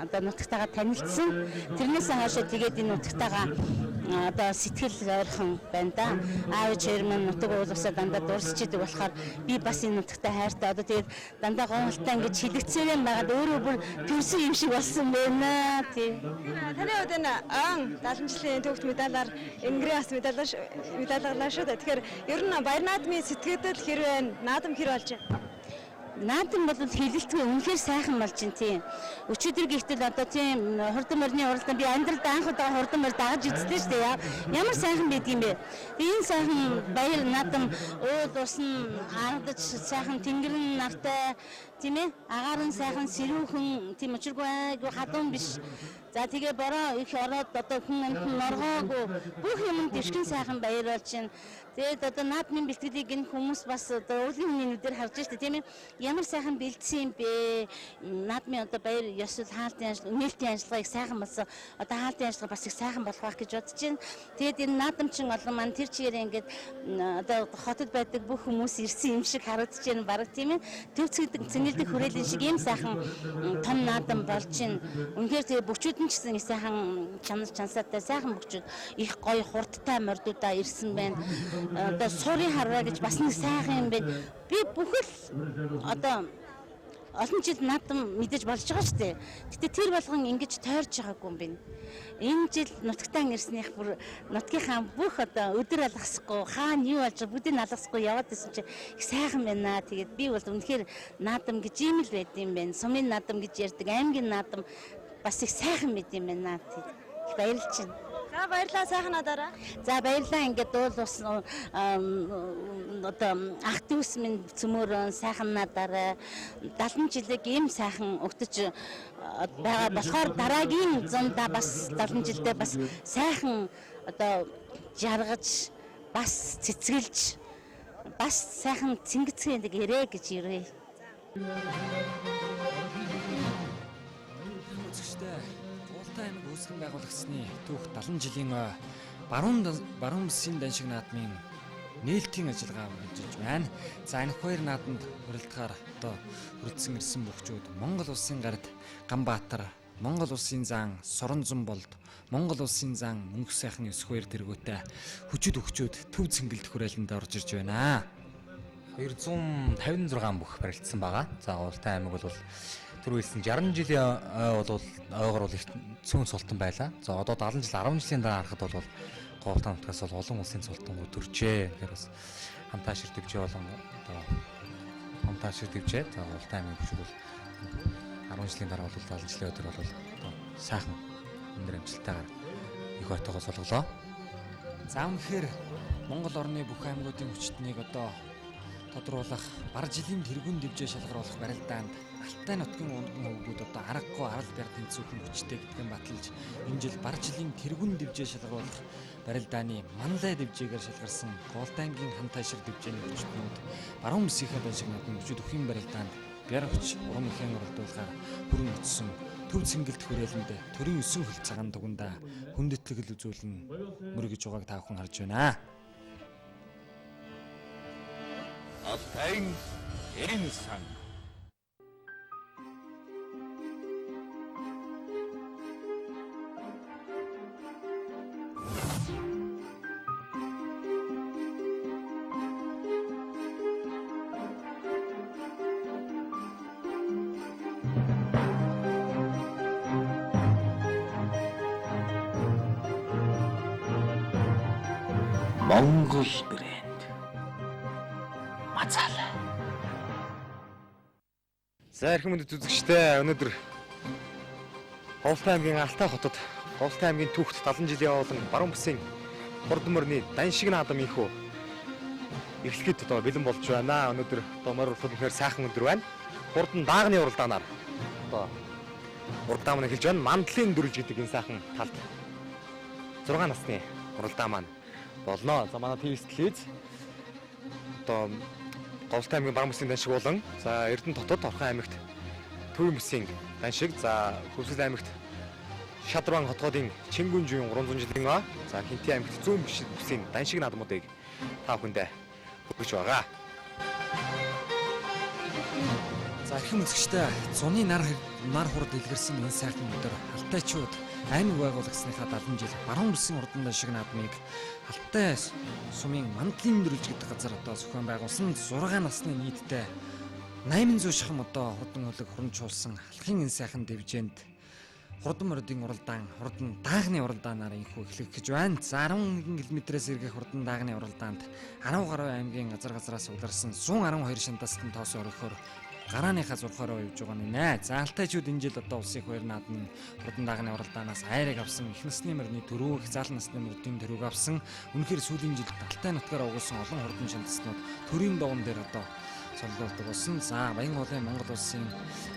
одоо нутагтайгаа танилцсан. Тэрнээс хойш тэгээд энэ нутагтайгаа одоо сэтгэл ойрхон байна да. Аав ээж маань нутаг уулуусаа дандаа дурсч идэг болохоор би бас энэ нутагтай хайртай. Одоо тэгээд дандаа гомлтой ингэж хилэгцээрэн байгаад өөрөө бүр төрсөн юм шиг болсон байна. Тийм. Таны хувьд энэ он 70 жилийн төвөгт медалаар Ингрээс медаллаа шүү дээ. Тэгэхээр ер нь баяр наадмын сэтгэгдэл хэрвээ наадам хэр болж байна? Наадам бол хилэлтгүй үнэхээр сайхан болж байна тийм. Өчигдөр гихтэл одоо тийм хурдан морины уралдаан би амьдралд анх удаа хурдан морь дагаж үзлээ шүү дээ. Ямар сайхан байдгийм бэ? Энэ сайхан баяр наадам уул ус нь харагдаж сайхан тэнгэрэн нартай тийм ээ. Агаар нь сайхан сэрүүхэн тийм учиргүй айгүй хадуун биш. За тэгээ бороо их ороод одоо хүн амтан норгоогүй бүх юм дэвшгэн сайхан баяр болж байна. Тэгээд одоо наадмын бэлтгэлийг энэ хүмүүс бас одоо уулын минутээр харж штэ тийм ээ. Ямар сайхан бэлдсэн юм бэ? Наадмын одоо баяр ёсол хаалтын ажил, нээлтийн ажиллагааг сайхан болсон. Одоо хаалтын ажиллагаа бас их сайхан болох байх гэж бодож байна. Тэгээд энэ наадамчин олон маань тэр чигээр ингээд одоо хотод байдаг бүх хүмүүс ирсэн юм шиг харагдаж байна баг тийм ээ. Төв цэнгэлдэг хүрээлэн шиг ийм сайхан том наадам болж байна. Үнэхээр тэгээ бүчүүд нь ч гэсэн их сайхан чансаатай сайхан бүчүүд их гоё хурдтай мордуудаа ирсэн байна. Одоо суурийн харваа гэж бас нэг сайхан юм байна. Би бүхэл одоо олон жил наадам мэдээж болж байгаа шүү дээ. Гэтэ тэр болгон ингэж тойрж байгаагүй юм байна. Энэ жил нутагтаа ирснийх бүр нутгийнхаа бүх одоо өдөр алгасахгүй хаана юу болж бүгдийг алгасахгүй яваад исэн чи их сайхан байна. Тэгээд би бол үнэхээр наадам гэж юм л байд юм байна. Сумын наадам гэж ярьдаг, аймгийн наадам бас их сайхан байд юм байна. Тэгээд баярлж байна. За баярлалаа сайхнаараа. За баярлалаа ингээд дуул ус одоо ах дүүс минь цөмөрөн сайхан надаараа 70 жилиг ийм сайхан өгтөж байгаа болохоор дараагийн зундаа бас 70 жилдээ бас сайхан одоо жаргаж бас цэцгэлж бас сайхан цэнгэцгээ нэг ирээ гэж ирээ. Аймаг үүсгэн байгуулагчны түүх 70 жилийн баруун бүсийн даншиг наадмын нээлтийн ажиллагаа үргэлжилж байна. За энэ хоёр наадамд урилдахаар одоо хүрэлцэн ирсэн бүхчүүд Монгол улсын гард Ганбаатар, Монгол улсын зан Соронзон болд, Монгол улсын зан Мөнх сайхны 9 тэргүүтэй хүчит өгчүүд төв цэнгэлдэх хүрээлэнд орж ирж байна. 256 бүх барилдсан байгаа. За Улаан аймаг бол түр хэлсэн 60 жилийн бол ойгоор бол цөөн султан байлаа. За одоо 70 жил 10 жилийн дараа харахад бол Говьтан нутгаас бол олон улсын султангууд төржээ. Тэгэхээр бас хамтаа шир дэвжээ болон одоо хамтаа шир дэвжээ. За Улаан аймгийн бүшиг бол 10 жилийн дараа бол 70 жилийн өдөр бол одоо сайхан өндөр амжилттайгаар их ойтойгоо солголоо. За үнэхээр Монгол орны бүх аймагуудын хүчтнийг одоо тодруулах, бар жилийн тэргүүн дэвжээ шалгаруулах барилдаанд Алтай нутгийн унган хөвгүүд одоо аргагүй арал бэр тэнцвэрхэн хүчтэй гэдгэн баталж энэ жил бар жилийн тэргүүн дэвжээ шалгаруулах барилдааны манлай дэвжээгээр шалгарсан Голдангийн хамтай шир дэвжээний хүчтнүүд баруун бүсийнхээ даншиг наадмын бүчүүд өхийн барилдаанд бяр хүч уран бүхэн оролдуулахаар хүрэн өтсөн төв цэнгэлдэх хүрээлэнд төрийн 9 хөл цагаан дугандаа хүндэтгэл үзүүлэн мөргөж байгааг та бүхэн харж байна. Алтай энэ сан Монгол брэнд Мацаалаа. За эрхэм мэдээ үзэгчдээ өнөөдөр Говьтан аймгийн Алтай хотод Говьтан аймгийн түүхт 70 жилийн болон баруун бүсийн хурдан морины даншиг наадам инхүү эхлэхэд одоо бэлэн болж байна. Өнөөдөр одоо морь уралдаад ихээр сайхан өдөр байна. Хурдан даагны уралдаанаар одоо уралдаан маань эхэлж байна. Мандлын дүрж гэдэг энэ сайхан талд 6 насны уралдаан маань болно. За манай ТV телевиз одоо Говьтан аймгийн баруун бүсийн даншиг болон за Эрдэнэ хотод Орхон аймагт Төвийн бүсийн даншиг, за Хөвсгөл аймагт Шадрван хотгоодын Чингүн жуйн 300 жилийн за Хинтээ аймагт Зүүн бүсийн даншиг наадмуудыг та бүхэндээ хүргэж байгаа. За За их үзэгчтэй зуны нар хурд дэлгэрсэн энэ сайхан өдөр алтайчууд аймаг байгуулагчныхаа 70 жил баруун бүсийн урдан шиг наадмыг алтай сумын мандлын дөрвж гэдэг газар одоо зохион байгуулсан 6 насны нийтдээ 800 шахам одоо хурдан хөлөг хурамжуулсан алхын энэ сайхан дэвжээнд хурдан мордын уралдаан хурдан даагны уралдаанаар инхүү эхлэх гэж байна. За 11 км-с эргэх хурдан даагны уралдаанд 10 гаруй аймгийн газараас уларсан 112 шантастан тоос өрөхөөр гарааныхаа зурхаараа явж байгаа нэ. За алтайчууд энэ жил одоо улсын их баяр наадмын хурдан даагны уралдаанаас айрыг авсан, их насны мөрний төрөө, их зал насны мөрдийн төрөөг авсан. Үнэхээр сүүлийн жилд алтай нутгаар угуулсан олон хурдан шантаснууд төрийн доон дээр одоо солиулдаг болсон. За Баян голын Монгол улсын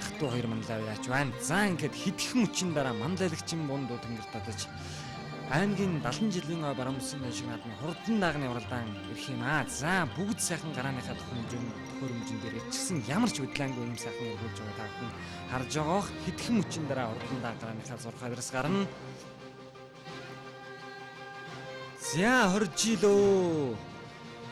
хатуу 2 манлай яач байна. За ингээд хэдхэн хүчин дараа манлайлагчин бундуу тэнгэр татаж аймгийн 70 жилийн баруун бүсийн шиг наадмын хурдан даагны уралдаан ирэх юм аа. За бүгд сайхан гарааныхаа төхөөрөмжн дээр ирчихсэн ямар ч хөдөлгөөнгүй юм сайхан өргүүлж байгаа та бүхэн харж байгаа. Хэдхэн хүчин дараа хурдан дааг гарааныхаа зурхаас гарна. За 20 жилөө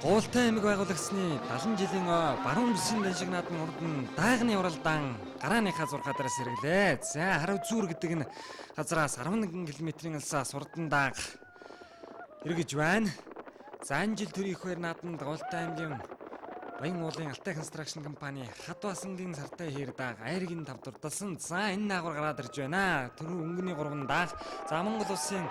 Гуултай аймаг байгуулагчны 70 жилийн баруун бүсийн шиг наадмын хурдан даагны уралдаан гарааныхаа зурхаараас сэргэлээ. За Харав зүүр гэдэг энэ газараас 11 км-ийн алсаас хурдан дааг эргэж байна. За энэ жил төрийн их баяр наадманд Гуултай аймгийн Баян уулын Алтай констракшн компани Хадвасангийн сартай хэр дааг айргийн тав дурдсан. За энэ наагур гараад ирж байна. Түрүү өнгөний 3 дааг. За Монгол улсын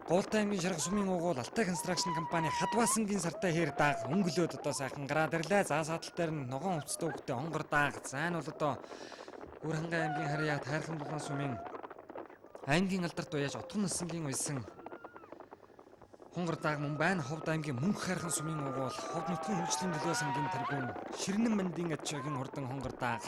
Гуултай аймгийн Шарга сумын угуул Алтай констракшн компани Хадвасангийн сартай хэр дааг өнгөлөөд одоо сайхан гараад ирлээ. За саатал дээр нь ногоон хувцастай хөвгтэй хонгор дааг. За энэ бол одоо Үрхангай аймгийн Харьяа Тайрхан Булган сумын аймгийн алдарт уяаж Утган насангийн уйсан хонгор дааг мөн байна. Ховд аймгийн Мөнх хайрхан сумын угуул Ховд нутгийн хөгжлийн төлөө сангийн тэргүүн Ширнэн мандын ачаагийн хурдан хонгор дааг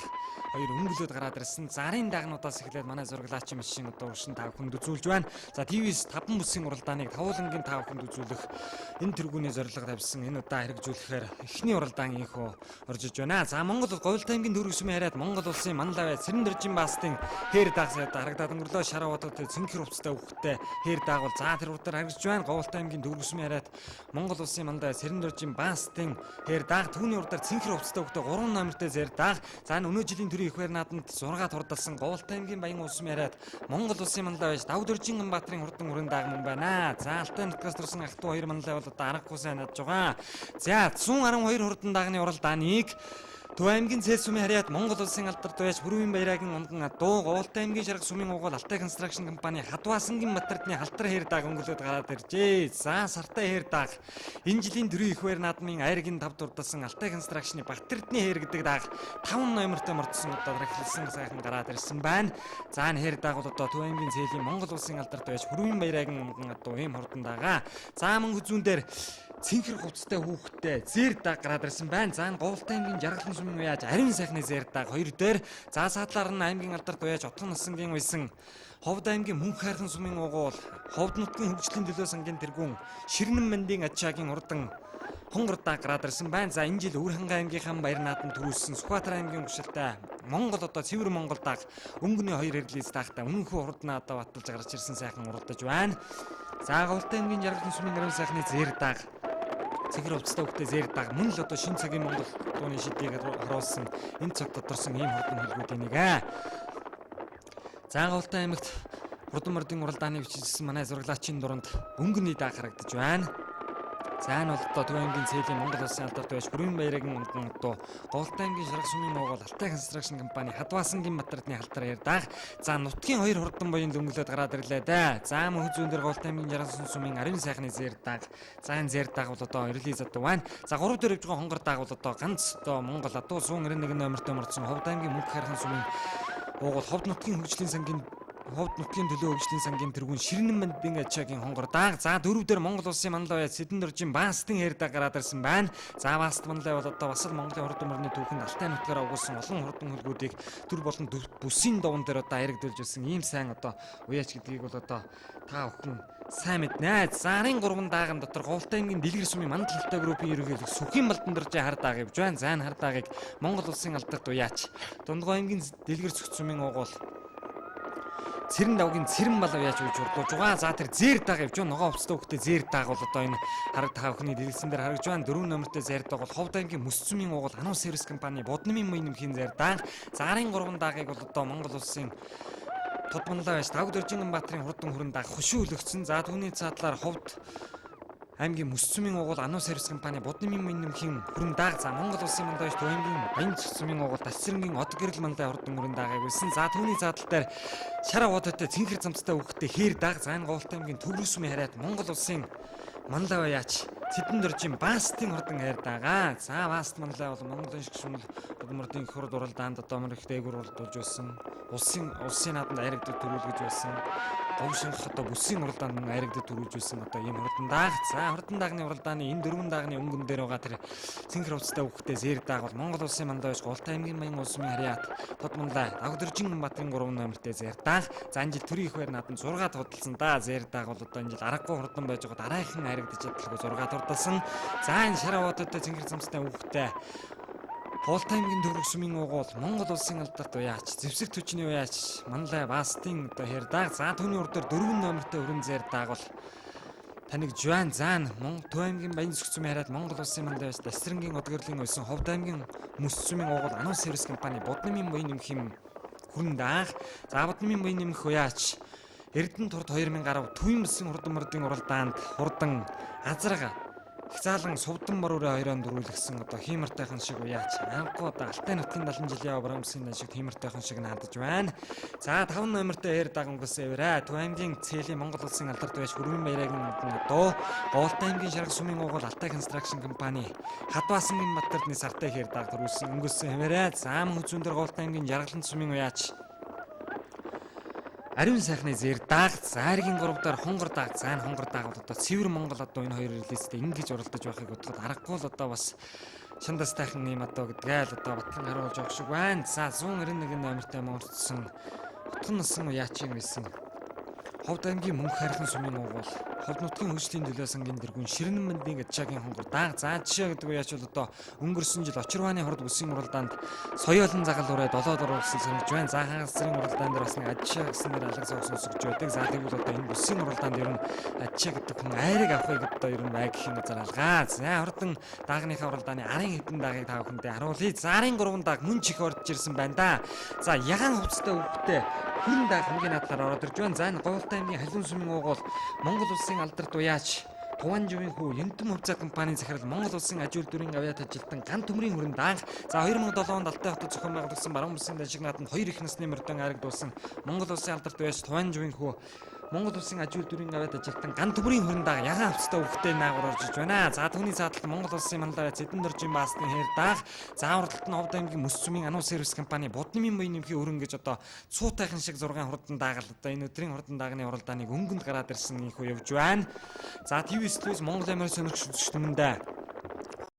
хоёр өнгөлөөд гараад ирсэн. Зарын даагнуудаас эхлээд манай зураглаач юм шиг одоо уршин 5 хүнд үзүүлж байна. За ТV-с 5 бүсийн уралдааныг тавуулангийн 5 хүнд үзүүлэх энэ тэргүүний зорилго тавьсан энэ удаа хэрэгжүүлэхээр эхний уралдаан инхөө оржиж байна. За Монгол Говьлтай аймгийн Дөрөв сумын хараад Монгол улсын Манлавай Цэрэн Дөржин Баастын хээр дааг сайд харагдаад өнгөрлөө шаравуудад цэнхэр хувцастай хөвгтэй хээр дааг бол за тэр урдаар харагдж байна. Говьлтай аймгийн Дөрөв сумын хараад Монгол улсын Манлавай Цэрэн Дөржин Баастын хээр дааг түүний урдаар цэнхэр хувцастай хөвгтэй 3 номертой зэр дааг. За өнөө жилийн төрийн их баяр наадманд 6 турдалсан Говьлтай аймгийн Баян улсын хараад Монгол улсын Манлавай Дав Дөржин Ганбаатарын хурдан хүрэн дааг мөн байна. За Алтай нутгаас төрсэн ах 2 манлай бол одоо аргагүй сайн надж байгаа. За 112 хурдан даагны уралдааныг Төв аймгийн Цэс сумын харьяат Монгол улсын алдарт уяаж Бүрвийн баярагийн ундан дуу Гуултай аймгийн Шарга сумын угуул Алтай констракшн компани Хадвасангийн Батардны халтар хэр дааг өнгөлөөд гараад иржээ. За сартай хэр дааг энэ жилийн төрийн их баяр наадмын айргийн тав дурдсан Алтай констракшны Батардны хэр гэдэг дааг 5 номертой мордсон одоо эхлэлсэн сайхан гараад ирсэн байна. За энэ хэр дааг бол одоо Төв аймгийн Цэлийн Монгол улсын алдарт уяаж Бүрвийн баярагийн ундан дуу ийм хурдан даага. За мөн хүзүүн дээр цэнхэр хувцастай хүүхдтэй зэр дааг гараад ирсэн байна. За энэ Говьлтай аймгийн Жаргалан сумын уяаж ариун сайхны зэр дааг 2 дээр. За саадлаар нь аймгийн алдарт уяаж Утган насангийн уйсан Ховд аймгийн Мөнх хайрхан сумын угуул Ховд нутгийн хөгжлийн төлөө сангийн тэргүүн Ширнэн мандын ачаагийн урдан хонгор дааг гараад ирсэн байна. За энэ жил Үрхангай аймгийнхан баяр наадамд төрүүлсэн Сүхбаатар аймгийн гүшилтэй Монгол одоо цэвэр Монгол дааг өнгөний 2 хэрлээс даагтай үнэнхүү хурднаа одоо баталж гарч ирсэн сайхан уралдаж байна. За Говьлтай аймгийн Жаргалан сумын ариун сайхны зэр дааг цэгэр хувцастай хөвгтэй зэр дааг мөн л одоо шинэ цагийн Монгол дууны шидийг харуулсан энэ цаг тодорсон ийм хурдан хэлбэрүүдийн нэг аа. За Говьлтай аймагт хурдан мордын уралдааны бичижсэн манай зураглаачийн дунд өнгөний дааг харагдаж байна. За энэ бол одоо Төв аймгийн Цэлийн Монгол улсын алдарт уяаж Бүрвийн баярагийн ундан одоо Говьлтай аймгийн Шарга сумын угуул Алтай констракшн компани Хадвасангийн Батардны халтар хэр дааг. За нутгийн 2 хурдан буянд өнгөлөөд гараад ирлээ дээ. За мөн хүзүүн дээр Говьлтай аймгийн Жаргалан сумын ариун сайхны зэр дааг. За энэ зэр дааг бол одоо релиз одоо байна. За 3 дээр явж байгаа хонгор дааг бол одоо ганц одоо Монгол адуу 191 номертой мордсон Ховд аймгийн Мөнх хайрхан сумын угуул Ховд нутгийн хөгжлийн сангийн Ховд нутгийн төлөө хөгжлийн сангийн тэргүүн Ширнэн мандын ачаагийн хонгор дааг. За 4 дээр Монгол улсын Манлавай Цэрэн Дөржин Баастын хэр дааг гараад ирсэн байна. За Бааст манлай бол одоо бас л Монголын хурдан мөрний түүхэнд Алтай нутгаараа угуулсан олон хурдан хөлгүүдийг төр болон бүсийн довн дээр одоо аярагдуулж ирсэн ийм сайн одоо уяач гэдгийг бол одоо та бүхэн сайн мэднэ. Зарын 3 дааган дотор Говьлтай аймгийн Дэлгэр сумын Мандалтай группийн ерөнхийлөгч Сүхийн Балдан Дөржин хар дааг явж байна. За энэ хар даагийг Монгол улсын алдарт уяач Дундгой аймгийн Дэлгэр цогц сумын угуул цэрэн давгийн цэрэн балав яаж үйж урдууж байгаа. За тэр зээр дагаа явж байгаа. Ногоо хувцтай хөхтэй зээр дагаа бол одоо энэ хараг та бүхний дэлгэцэн дээр харагдж байгаа 4 номертой зээр дагаа бол Ховд аймгийн Мөсцөмийн угуул Ануу сервис компани Буднамын мөн нэмхийн зээр даага. За 3 даагийг бол одоо Монгол улсын Тодмонлоо байж Давд Оржингбаатарын хурдан хүрэн дааг хөшөө өлгцэн. За түүний цаатлаар Ховд аймгийн Мөсцөмийн угуул Ануу сервис компани Буднамын мөн нэмхийн хүрэн дааг. За Монгол улсын мандаж Төвөмгийн Баян цэцмийн угуул Тасцэрэнгийн Од гэрэл мандаа хурдан хүрэн даагийг үлсэн. За түүний цаатал дээр Шараа водотой цэнхэр замцтай хөхтэй хээр дааг. За энэ Говьт аймгийн Төврөсмийн хараад Монгол улсын Манлава яач Цэдэн дөржин Баастын хурдан хайр дагаа. За Бааст манлаа бол Монголын шиг шүмэл Удмуртын их хурд уралдаанд одоо мөр их дээгүүр уралдуулж байсан. Улсын нааданд айрагддаг төрүүлгэж байсан. Говьшинх одоо бүсийн уралдаанд айрагддаг төрүүлж байсан одоо ийм хурдан дааг. За хурдан даагны уралдааны энэ 4 даагны өнгөн дээр байгаа тэр цэнхэр хувцастай хөхтэй зэр дааг бол Монгол улсын мандаж Говьт аймгийн Баян улсмын харьяат Тодмонлаа Давд Оржингбаатарын 3 номертэй зэр дааг. За энэ жил төрийн их байр нааданд 6 судалсан да. Зэр дааг бол одоо энэ жил аргагүй хурдан байж байгаа дараахан айрагдаж чадлагүй 6 турдалсан. За энэ Шараа водотой цэнхэр замцтай хөхтэй Ховд аймгийн Төврөсмийн угуул Монгол улсын алдарт уяач зэвсэг төчний уяач Манлай Баастын одоо хэр дааг. За түүний урд дээр 4 номертой өрн зэр дааг бол таныг Жуан Заан Төв аймгийн Баян цэцмийн хараад Монгол улсын мандаж Тасцэрэнгийн Од гэрлийн өсөн Ховд аймгийн Мөсцөмийн угуул Ануу сервис компани Буднамын мөн нэмхийн хүрэн дааг. За Буднамын мөн нэмэх уяач Эрдэнэ турд 2000 гаруй Төвийн бүсийн хурдан мордын уралдаанд хурдан азарга их заалан сувдан бороо хоёроо дөрүүлгсэн одоо хиймэртайхан шиг уяач анхгоо одоо Алтай нутгийн 70 жилийн Аврамсын шиг хиймэртайхан шиг наадаж байна. За 5 номертой эр дагангас эврэ Төв аймгийн Цэлийн Монгол улсын алдарт байж Хүрмэн Баяраагийн одоо Говьт аймгийн Шаргал сумын угуул Алтай констракшн компани Хадбаасангийн Маттарны сартай хэр даг төрүүлсэн өнгөсөн эврэ. За мөн хүзүүн дээр Говьт аймгийн Жаргалан сумын уяач Ариун сайхны зэр дааг. Зааргийн 3 дахь хонгор дааг. За энэ хонгор дааг бол одоо Цэвэр Монгол одоо энэ хоёр релизтэй ингэж уралдаж байхыг бодоход аргагүй л одоо бас шандас тайхан юм одоо гэдгээ л одоо батлан харуулж явах шиг байна. За 191 номертой мөрдсөн утган насан уяачийн байсан Ховд аймгийн Мөнх хайрхан сумын угуул Ховд нутгийн хөгжлийн төлөө сангийн дэргүүн Ширнэн мандын Ачаагийн хонгор дааг. За жишээ гэдэг уяач бол одоо өнгөрсөн жил Очирвааны хурд бүсийн уралдаанд соёолын загал ураа 7 дөрвөлсөн санагч байна. За хагас зэрэг уралдаан дээр бас нэг Ачаа гэсэн нэр алга согсон өсгөж байдаг. За тэгвэл одоо энэ бүсийн уралдаанд ер нь Ачаа гэдэг хүн айрыг авахыг одоо ер нь бай гэх юм газар алгаа. За хурдан даагныхаа уралдааны арын хэдэн даагийг та бүхэндээ харуулъя. За арын 3 дааг мөн чих орж ирсэн байна да. За ягаан хувцастай хөвгтэй хүрэн дааг хамгийн наадахаар ороод ирж байна. За энэ Говьт аймгийн Халиун сумын угуул Монгол улсын алдарт уяач Туванживын хүү Янтам хувьцаа компанийн захирал Монгол улсын аж үйлдвэрийн авиат ажилтан Ган төмрийн хүрэн дааг. За 2007 онд Алтай хотод зохион байгуулагдсан баруун бүсийн даншиг нааданд 2 их насны мордон аригдуулсан Монгол улсын алдарт уяач Туванживын хүү Монгол улсын аж үйлдвэрийн авиат ажилтан Ган төмрийн хүрэн дааг ягаан хувцастай хөвгтэй наагур орж иж байна. За түүний цааталд Монгол улсын мандаа Цэдэн дөржин Баастын хэр дааг. За уралдалт нь Ховд аймгийн Мөсцөмийн Ануу сервис компани Буднамын мөн нэмхийн өрн гэж одоо цуутайхан шиг 6 хурдан даагаад одоо энэ өдрийн хурдан даагны уралдааныг өнгөнд гараад ирсэн ийхүү явж байна. За ТV-с Монгол аймаар сонирхч үзэгчдэмэндээ